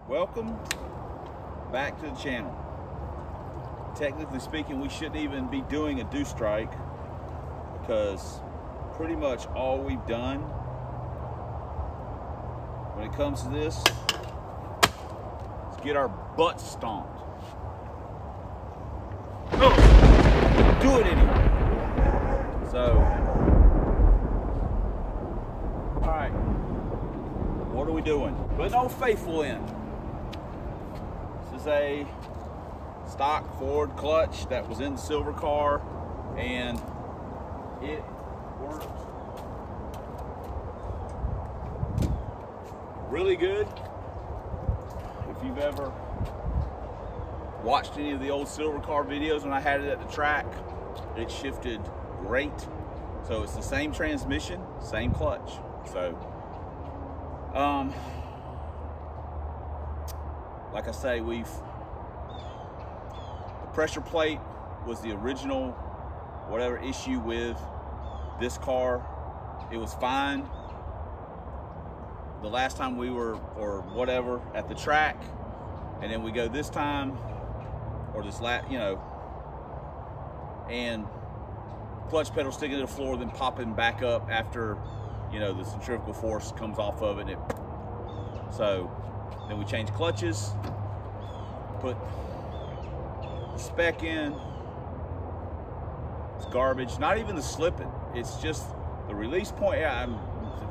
Welcome back to the channel. Technically speaking, we shouldn't even be doing a deuce strike because pretty much all we've done when it comes to this is get our butts stomped. Oh, do it anyway. So, all right, what are we doing? Putting Old Faithful in. This is a stock Ford clutch that was in the silver car, and it worked really good. If you've ever watched any of the old silver car videos when I had it at the track, it shifted great. So it's the same transmission, same clutch. So like I say, the pressure plate was the original whatever issue with this car. It was fine the last time we were, or whatever, at the track, and then we go this time, or this last, you know, and clutch pedal sticking to the floor, then popping back up after, you know, the centrifugal force comes off of it. So then we change clutches, put the spec in. It's garbage. Not even the slipping. It's just the release point. Yeah,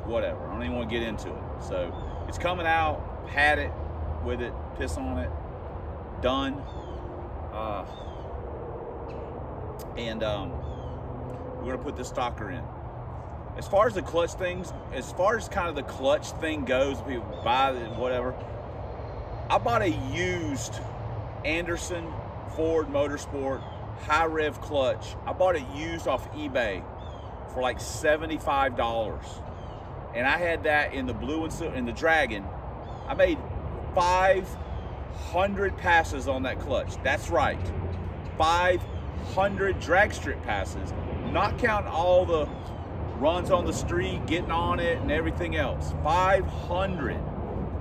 whatever. I don't even want to get into it. So it's coming out. Had it with it. Piss on it. Done. We're gonna put this stocker in. As far as the clutch things, as far as kind of the clutch thing goes, people buy it, whatever. I bought a used Anderson Ford Motorsport high rev clutch. I bought it used off eBay for like $75, and I had that in the blue and silver, in the Dragon. I made 500 passes on that clutch. That's right, 500 drag strip passes, not counting all the runs on the street, getting on it and everything else. 500.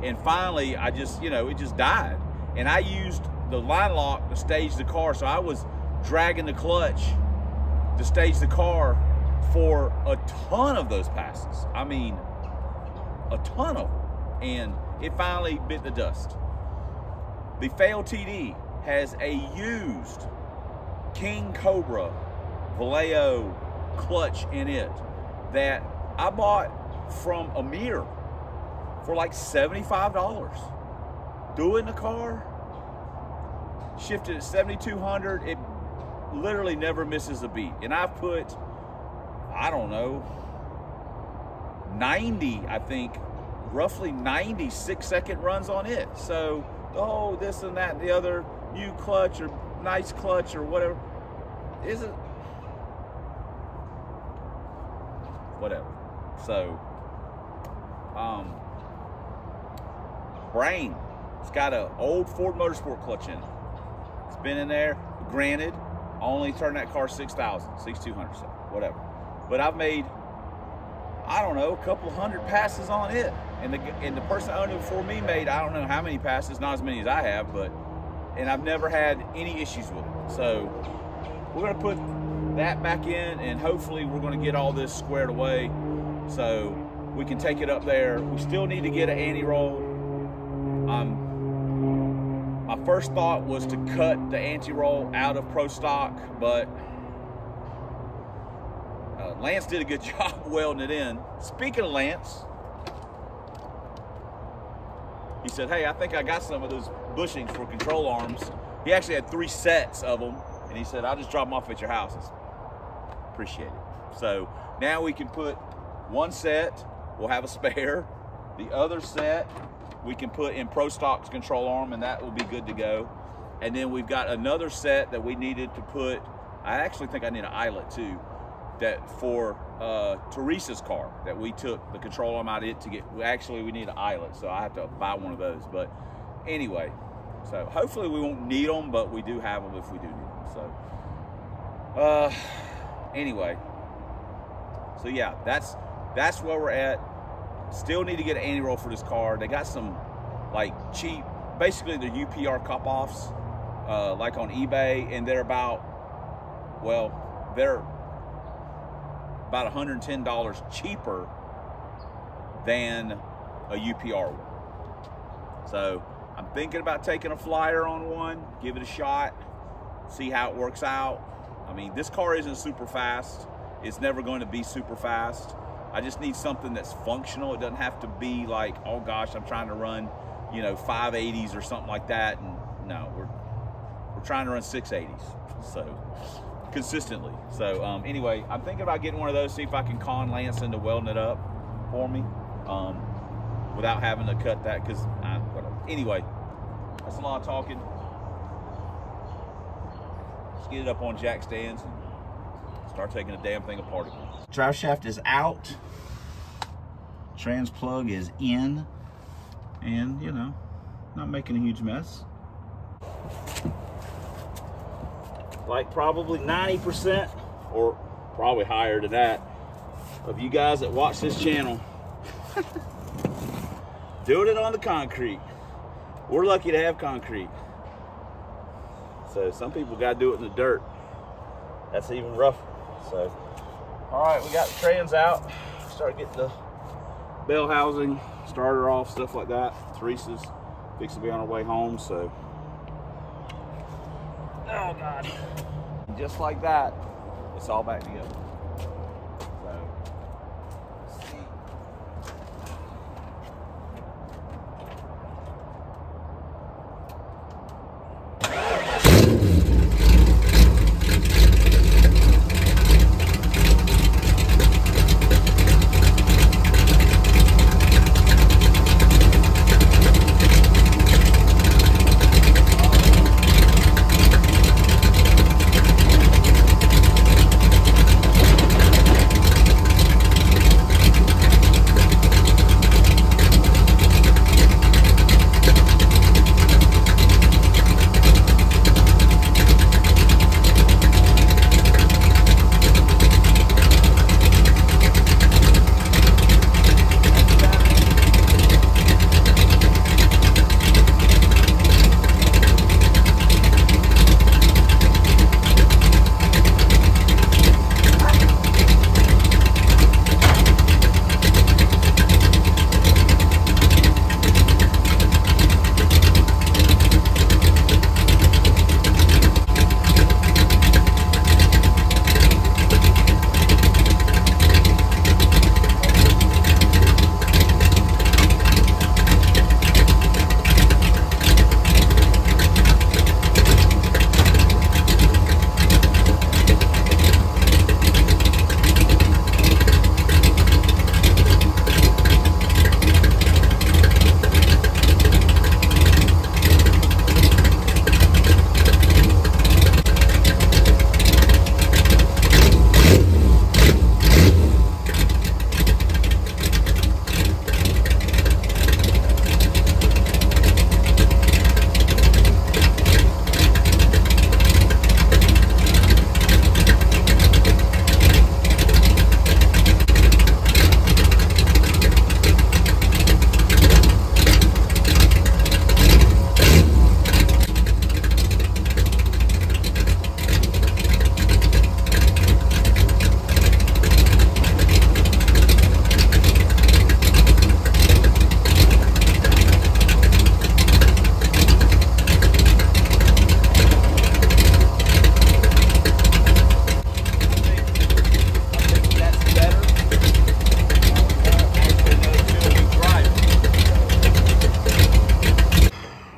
And finally, I just, you know, it just died. And I used the line lock to stage the car. So I was dragging the clutch to stage the car for a ton of those passes. I mean, a ton of them. And it finally bit the dust. The Fail TD has a used King Cobra Vallejo clutch in it that I bought from Amir for like $75. Do it in the car, shifted at 7,200. It literally never misses a beat. And I've put, I don't know, 90, I think, roughly 90 6-second runs on it. So, oh, this and that and the other, new clutch or nice clutch or whatever, isn't, whatever. So, Brain, it's got an old Ford Motorsport clutch in it. It's been in there. Granted, I only turned that car 6,000, 6,200, so whatever. But I've made, I don't know, a couple hundred passes on it. And the person that owned it before me made, I don't know how many passes, not as many as I have, but, and I've never had any issues with it. So we're gonna put that back in, and hopefully we're gonna get all this squared away so we can take it up there. We still need to get an anti-roll. My first thought was to cut the anti-roll out of Pro Stock, but Lance did a good job welding it in. Speaking of Lance, he said, hey, I think I got some of those bushings for control arms. He actually had 3 sets of them, and he said, I'll just drop them off at your house. Appreciate it. So now we can put one set, we'll have a spare. The other set we can put in Pro Stock's control arm, and that will be good to go. And then we've got another set that we needed to put, I actually think I need an eyelet too, that for Teresa's car, that we took the control arm out of it to get, actually we need an eyelet, so I have to buy one of those. But anyway, so hopefully we won't need them, but we do have them if we do need them. So anyway, so yeah, that's where we're at. Still need to get an anti-roll for this car. They got some like cheap basically they're UPR cup-offs, like on eBay, and they're about, well, they're about $110 cheaper than a UPR one. So I'm thinking about taking a flyer on one, give it a shot, see how it works out. I mean, this car isn't super fast. It's never going to be super fast. I just need something that's functional. It doesn't have to be like, oh gosh, I'm trying to run, you know, 580s or something like that. And no, we're trying to run 680s, so consistently. So anyway, I'm thinking about getting one of those, see if I can con Lance into welding it up for me, without having to cut that, because whatever. Anyway, that's a lot of talking. Let's get it up on jack stands and start taking the damn thing apart again. Drive shaft is out, trans plug is in, and you know, not making a huge mess. Like probably 90%, or probably higher than that, of you guys that watch this channel doing it on the concrete. We're lucky to have concrete. So some people got to do it in the dirt. That's even rougher. So, all right, we got the trans out. Start getting the bell housing, starter off, stuff like that. Teresa's fixing to be on her way home, so. Oh God. Just like that, it's all back together. So, let's see.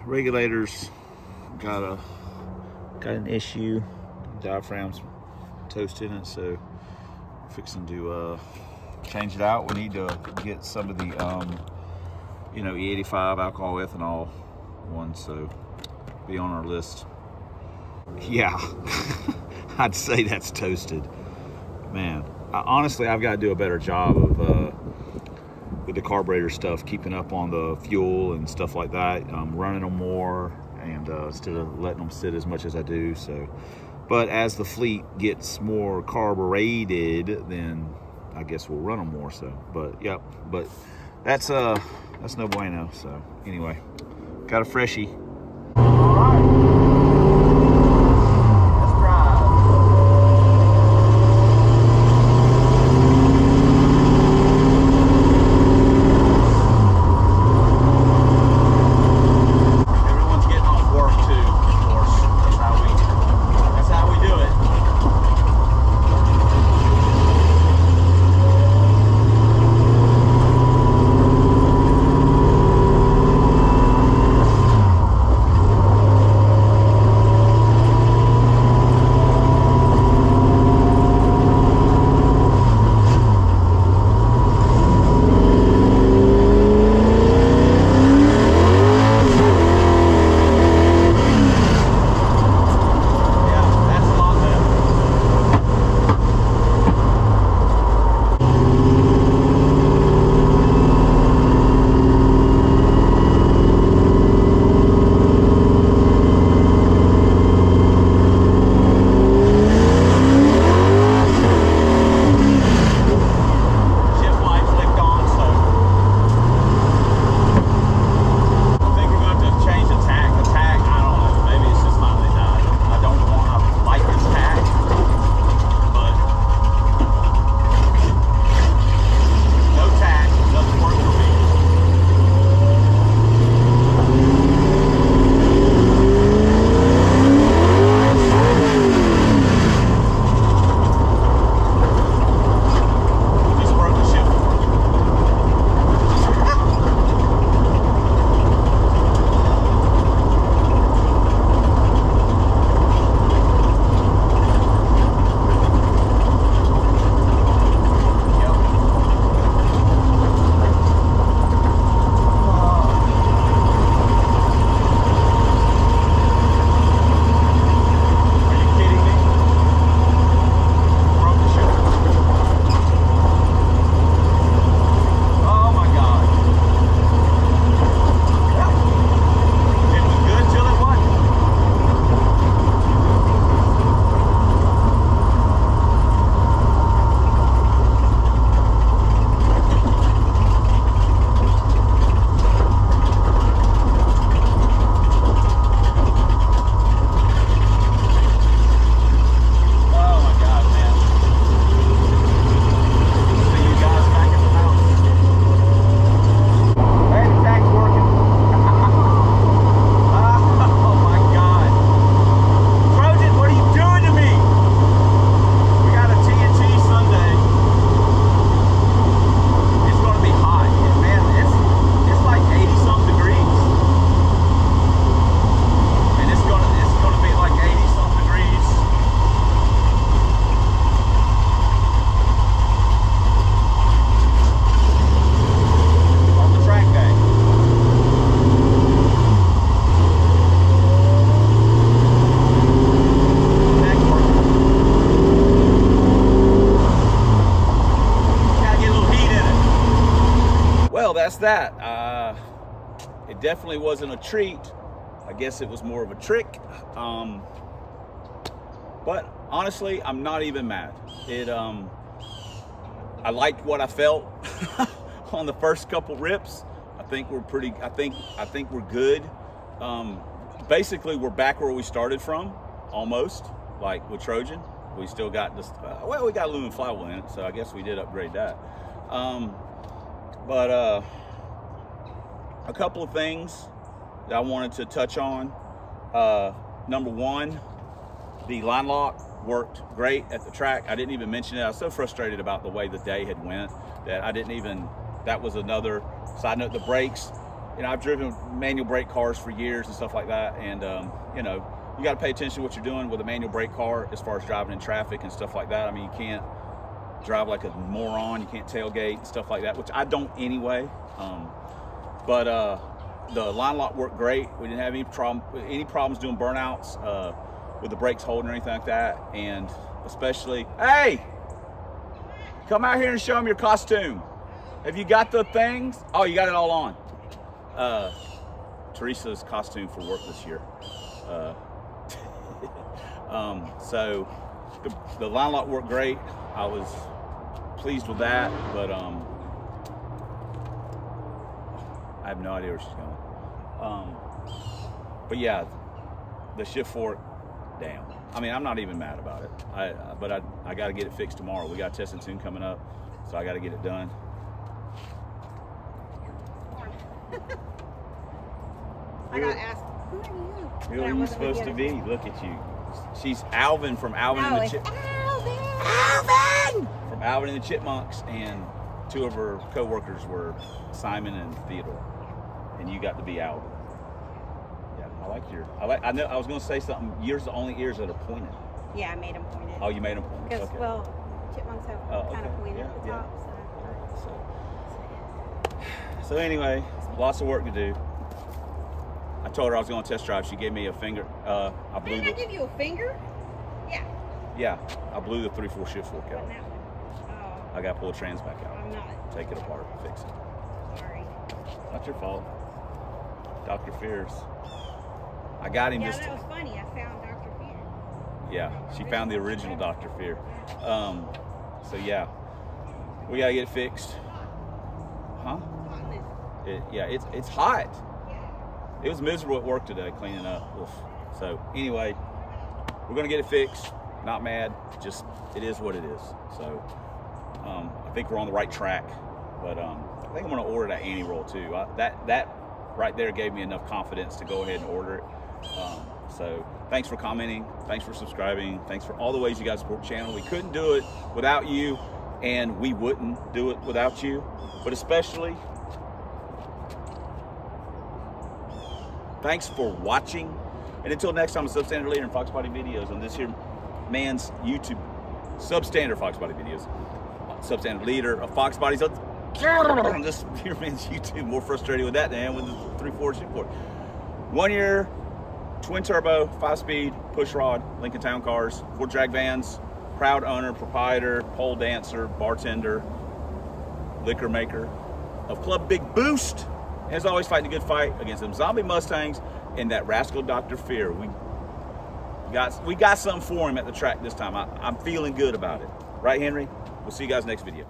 Regulators got an issue. Diaphragm's toasted in it, so we're fixing to change it out. We need to get some of the you know, E85 alcohol ethanol ones, so be on our list. Yeah, I'd say that's toasted, man. Honestly, I've got to do a better job of with the carburetor stuff, keeping up on the fuel and stuff like that. Running them more, and instead of letting them sit as much as I do. So, but as the fleet gets more carbureted, then I guess we'll run them more. So, but yep, but that's no bueno. So anyway, Got a freshie. That's that. It definitely wasn't a treat. I guess it was more of a trick. But honestly, I'm not even mad. I liked what I felt on the first couple rips. I think we're pretty. I think we're good. Basically, we're back where we started from, almost like with Trojan. We still got this. Well, we got Alum FW in it, so I guess we did upgrade that. But a couple of things that I wanted to touch on. Number one, the line lock worked great at the track. I didn't even mention it. I was so frustrated about the way the day had went that I didn't even, that was another side note. The brakes, you know, I've driven manual brake cars for years and stuff like that. And, you know, you got to pay attention to what you're doing with a manual brake car as far as driving in traffic and stuff like that. I mean, you can't drive like a moron. You can't tailgate and stuff like that, which I don't anyway. But the line lock worked great. We didn't have any problems doing burnouts with the brakes holding or anything like that. And especially, hey, come out here and show them your costume. Have you got the things? Oh, you got it all on. Teresa's costume for work this year. So the line lock worked great. I was pleased with that, but I have no idea where she's going. But yeah, the shift fork, damn. I mean, I'm not even mad about it. But I got to get it fixed tomorrow. We got test and tune coming up, so I got to get it done. I got asked, who are you? Who are you supposed to be? Look at you. She's Alvin from Alvin and the Chipmunks. Alvin! From Alvin and the Chipmunks, and two of her co-workers were Simon and Theodore, and you got to be Alvin. Yeah, I like your. I know. I was going to say something. Yours are the only ears that are pointed. Yeah, I made them pointed. Oh, you made them pointed. Because okay. well, chipmunks have kind of pointed at the top. So anyway, lots of work to do. I told her I was going to test drive. She gave me a finger. I blew. Didn't I give you a finger? Yeah. Yeah, I blew the 3/4 shift fork out. Oh. I got to pull the trans back out. I'm not. Take it apart, fix it. Sorry. Not your fault. Dr. Fears. I got him Yeah, just. that was funny. I found Dr. Fear. Yeah, she found the original Dr. Fear. So yeah, we gotta get it fixed. Huh? Yeah, it's hot. It was miserable at work today cleaning up. Oof. So anyway, we're gonna get it fixed. Not mad, just it is what it is. So I think we're on the right track. But I think I'm gonna order that anti-roll too. That right there gave me enough confidence to go ahead and order it. So thanks for commenting, thanks for subscribing, thanks for all the ways you guys support the channel. We couldn't do it without you, and we wouldn't do it without you. But especially, thanks for watching. And until next time, a substandard leader in Fox Body videos on this here man's YouTube, substandard Fox Body videos, substandard leader of Fox Bodies on this here man's YouTube. More frustrated with that than with the 3/4 shift fork. 1 year, twin turbo, 5-speed, push rod, Lincoln Town Cars, 4 drag vans, proud owner, proprietor, pole dancer, bartender, liquor maker of Club Big Boost. As always, fighting a good fight against them zombie Mustangs and that rascal Dr. Fear. We got something for him at the track this time. I'm feeling good about it. Right, Henry? We'll see you guys next video.